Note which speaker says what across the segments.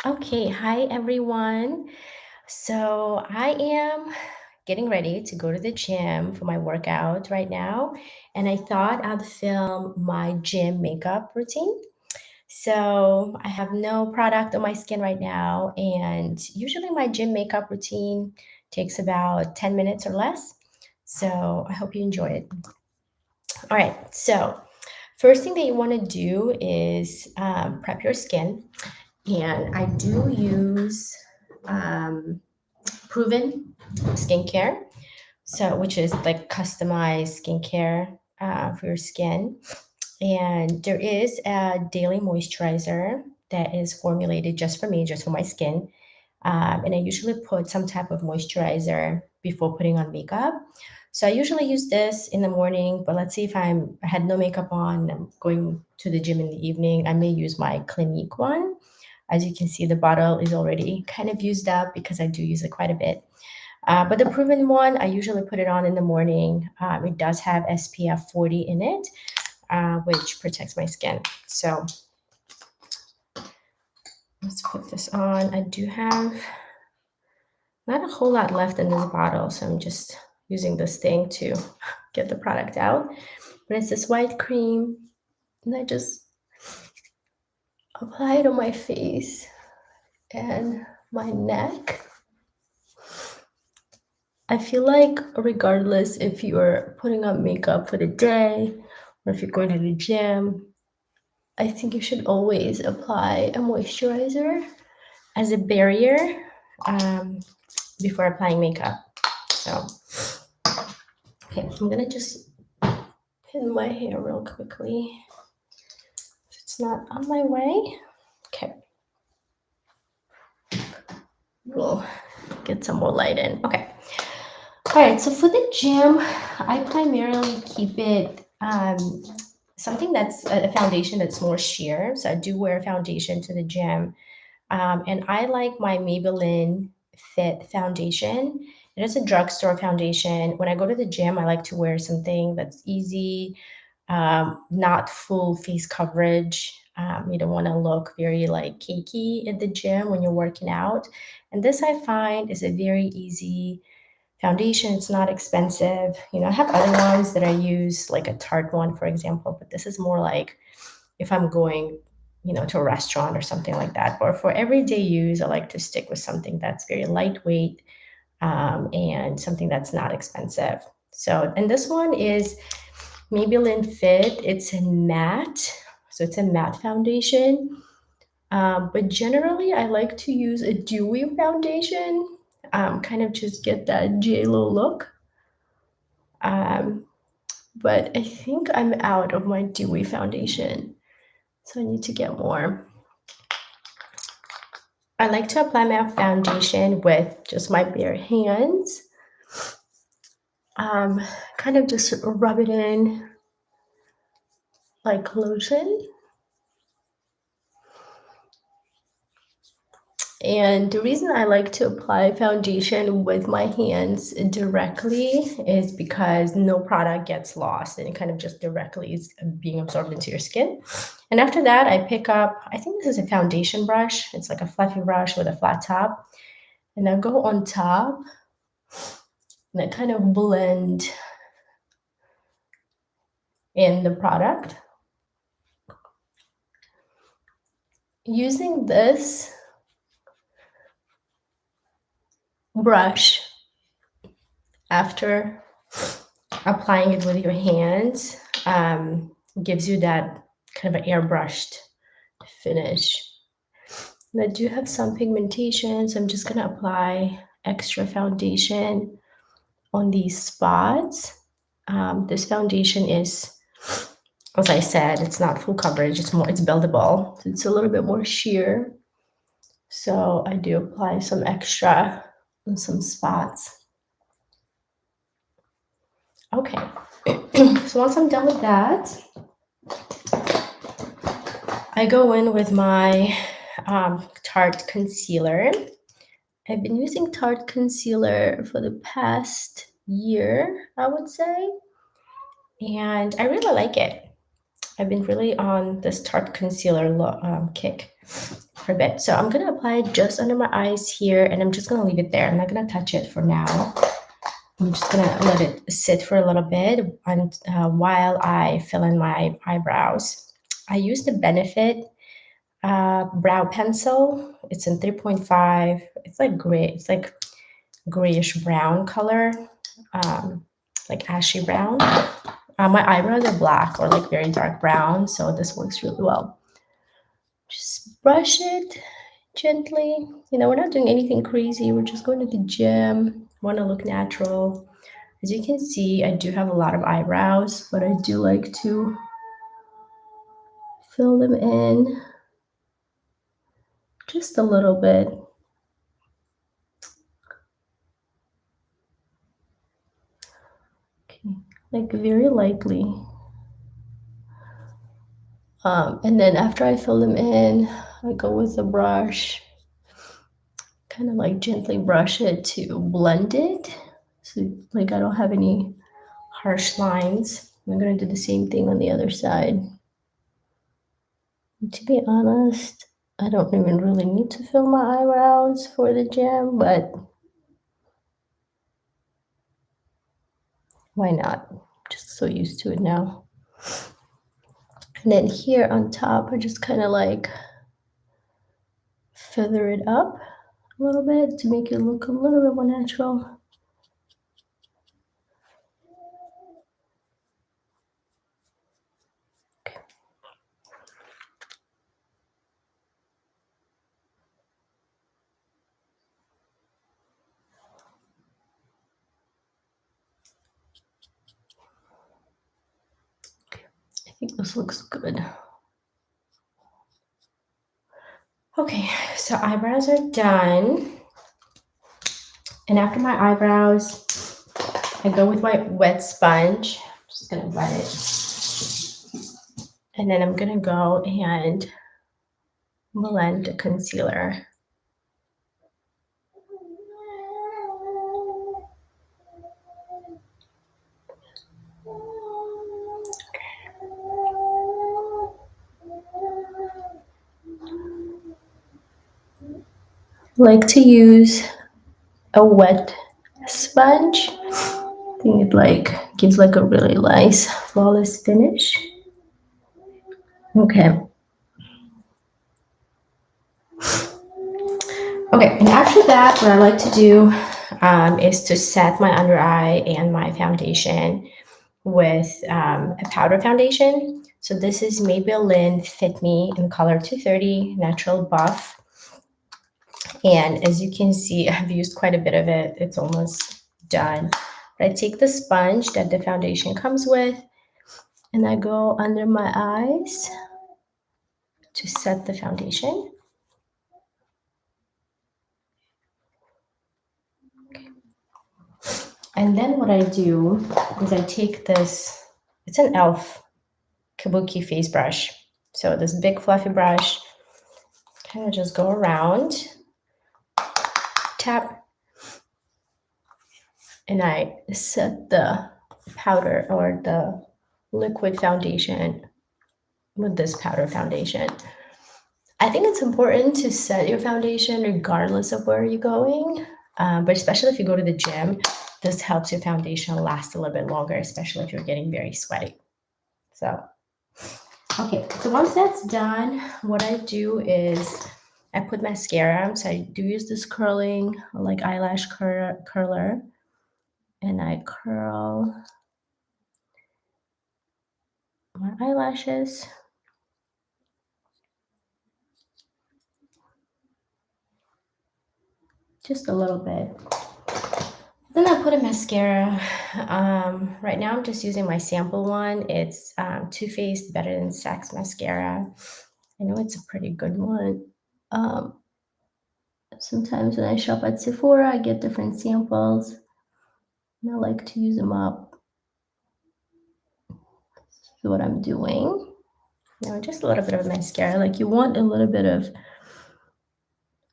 Speaker 1: Okay, hi everyone. So I am getting ready to go to the gym for my workout right now, and I thought I'd film my gym makeup routine. So I have no product on my skin right now, and usually my gym makeup routine takes about 10 minutes or less. So I hope you enjoy it. All right, so first thing that you want to do is prep your skin, and I do use um, proven skincare, so which is like customized skincare for your skin. And there is a daily moisturizer that is formulated just for me, just for my skin. And I usually put some type of moisturizer before putting on makeup. So I usually use this in the morning, but let's see if I had no makeup on, I'm going to the gym in the evening, I may use my Clinique one. As you can see, the bottle is already kind of used up because I do use it quite a bit. But the proven one, I usually put it on in the morning. It does have SPF 40 in it, which protects my skin. So let's put this on. I do have not a whole lot left in this bottle, so I'm just using this thing to get the product out. But it's this white cream, and I just apply it on my face and my neck. I feel like regardless if you're putting on makeup for the day or if you're going to the gym, I think you should always apply a moisturizer as a barrier um, before applying makeup. So, okay, I'm gonna just pin my hair real quickly. If it's not on my way. Okay, we'll get some more light in. Okay. All right, so for the gym, I primarily keep it something that's a foundation that's more sheer. So I do wear foundation to the gym. And I like my Maybelline Fit foundation. It is a drugstore foundation. When I go to the gym, I like to wear something that's easy, not full face coverage. You don't want to look very like cakey at the gym when you're working out. And this I find is a very easy foundation. It's not expensive. I have other ones that I use, like a Tarte one, for example, but this is more like if I'm going, to a restaurant or something like that. Or for everyday use, I like to stick with something that's very lightweight and something that's not expensive. So, and this one is Maybelline Fit. It's a matte, so it's a matte foundation. But generally, I like to use a dewy foundation, kind of just get that JLo look. Um, but I think I'm out of my dewy foundation, so I need to get more. I like to apply my foundation with just my bare hands. Um, Kind of just rub it in like lotion. And the reason I like to apply foundation with my hands directly is because no product gets lost and it kind of just directly is being absorbed into your skin. And after that, I pick up, I think this is a foundation brush. It's like a fluffy brush with a flat top. And I go on top and I kind of blend in the product. Using this brush after applying it with your hands gives you that kind of an airbrushed finish. And I do have some pigmentation, so I'm just going to apply extra foundation on these spots. This foundation is, as I said, it's not full coverage, it's buildable. So it's a little bit more sheer. So I do apply some extra on some spots. Okay, so once I'm done with that, I go in with my Tarte concealer. I've been using Tarte concealer for the past year, I would say, and I really like it. I've been really on this Tarte concealer kick. for a bit. So I'm gonna apply it just under my eyes here, and I'm just gonna leave it there. I'm not gonna touch it for now. I'm just gonna let it sit for a little bit and, while I fill in my eyebrows. I use the Benefit brow pencil. It's in 3.5. It's like gray. It's like grayish brown color, like ashy brown. My eyebrows are black or like very dark brown, so this works really well. Just brush it gently. You know, we're not doing anything crazy. We're just going to the gym. Want to look natural. As you can see, I do have a lot of eyebrows, but I do like to fill them in just a little bit. Okay, like very lightly. And then after I fill them in, I go with the brush, kind of like gently brush it to blend it. So like I don't have any harsh lines. I'm gonna do the same thing on the other side. And to be honest, I don't even really need to fill my eyebrows for the gym, but why not? Just so used to it now. And then here on top, I just kind of like feather it up a little bit to make it look a little bit more natural. Okay. I think this looks good. Okay, so eyebrows are done. And after my eyebrows, I go with my wet sponge. I'm just gonna wet it. And then I'm gonna go and blend the concealer. I like to use a wet sponge. I think it like gives like a really nice flawless finish. Okay. Okay, and after that, what I like to do is to set my under eye and my foundation with a powder foundation. So this is Maybelline Fit Me in color 230 Natural Buff. And as you can see, I've used quite a bit of it. It's almost done. But I take the sponge that the foundation comes with, and I go under my eyes to set the foundation. Okay. And then what I do is I take this, it's an e.l.f. Kabuki face brush. So this big fluffy brush, kind of just go around, tap, and I set the powder or the liquid foundation with this powder foundation. I think it's important to set your foundation regardless of where you're going, but especially if you go to the gym, this helps your foundation last a little bit longer, especially if you're getting very sweaty. So, okay, so once that's done, what I do is I put mascara. So I do use this curling, like eyelash curler, and I curl my eyelashes. Just a little bit. Then I put a mascara. Right now I'm just using my sample one. It's Too Faced Better Than Sex mascara. I know it's a pretty good one. Sometimes when I shop at Sephora, I get different samples, and I like to use them up. This is what I'm doing. Now just a little bit of mascara. Like you want a little bit of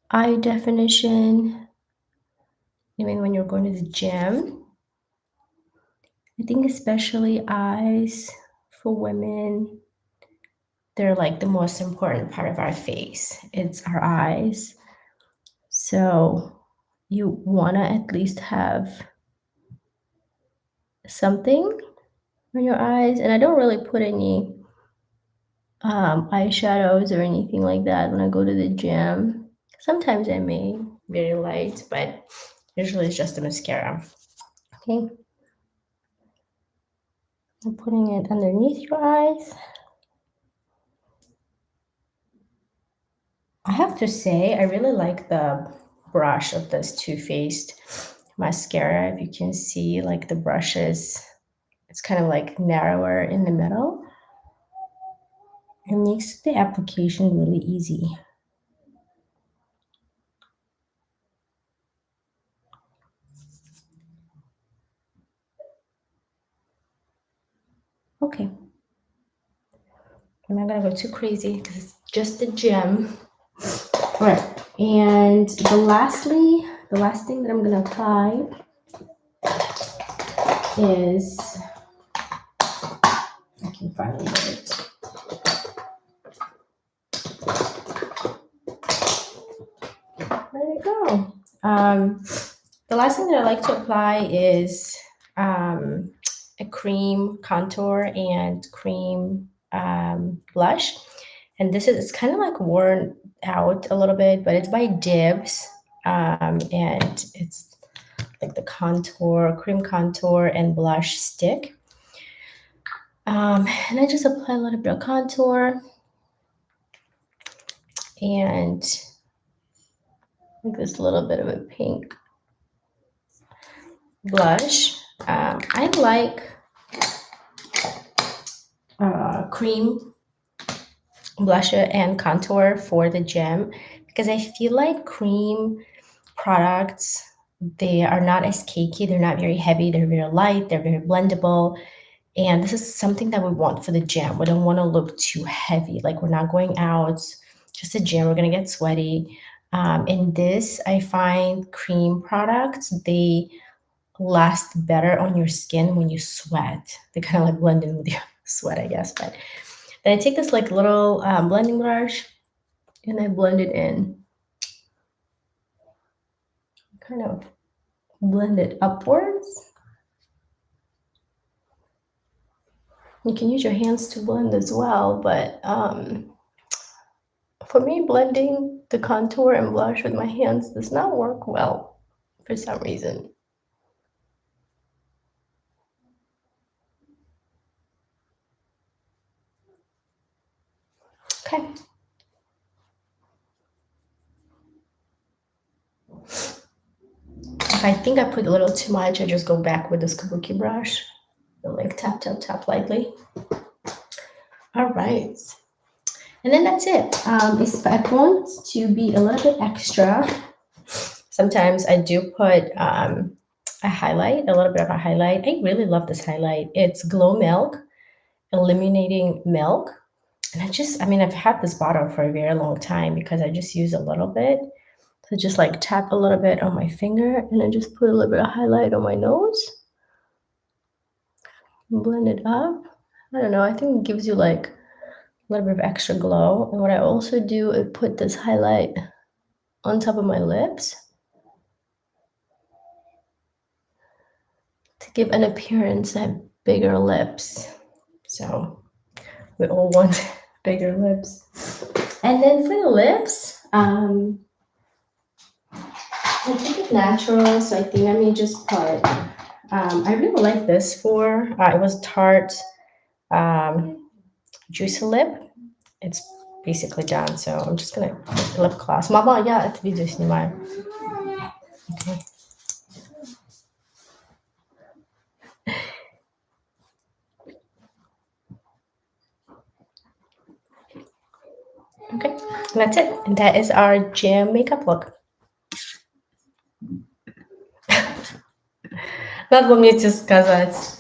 Speaker 1: eye definition, even when you're going to the gym. I think especially eyes for women, they're like the most important part of our face. It's our eyes. So you want to at least have something on your eyes. And I don't really put any eyeshadows or anything like that when I go to the gym. Sometimes I may, very light, but usually it's just a mascara. Okay. I'm putting it underneath your eyes. I have to say, I really like the brush of this Too Faced mascara. If you can see, like the brushes, it's kind of like narrower in the middle. It makes the application really easy. Okay. I'm not gonna go too crazy because it's just a gem. All right, and the last thing that I'm gonna apply is, I can finally get it. There you go. The last thing that I like to apply is a cream contour and cream blush. And this is, it's kind of like worn out a little bit, but it's by Dibs. And it's like the contour, cream contour and blush stick. And I just apply a little bit of contour and like this little bit of a pink blush. I like cream blusher and contour for the gym because I feel like cream products, they are not as cakey, they're not very heavy, they're very light, they're very blendable. And this is something that we want for the gym. We don't want to look too heavy, like we're not going out, just a gym, we're gonna get sweaty. In this, I find cream products, they last better on your skin when you sweat. They kind of like blend in with your sweat, I guess. But then I take this like little blending brush and I blend it in. Kind of blend it upwards. You can use your hands to blend as well, but for me, blending the contour and blush with my hands does not work well for some reason. Okay. If I think I put a little too much, I just go back with this kabuki brush and like tap, tap, tap lightly. All right. And then that's it. If I want to be a little bit extra, sometimes I do put a highlight, a little bit of a highlight. I really love this highlight. It's Glow Milk, Illuminating Milk. And I mean, I've had this bottle for a very long time because I just use a little bit. So just like tap a little bit on my finger and then just put a little bit of highlight on my nose. Blend it up. I don't know, I think it gives you like a little bit of extra glow. And what I also do is put this highlight on top of my lips to give an appearance that bigger lips. So we all want bigger lips. And then for the lips, I think it's natural, so I think I may just put, I really like this for, it was Tarte Juicy Lip. It's basically done, so I'm just gonna put the lip gloss. Mama, я это видео снимаю. Okay. Okay, and that's it. And that is our gym makeup look. Надо было мне тебе сказать.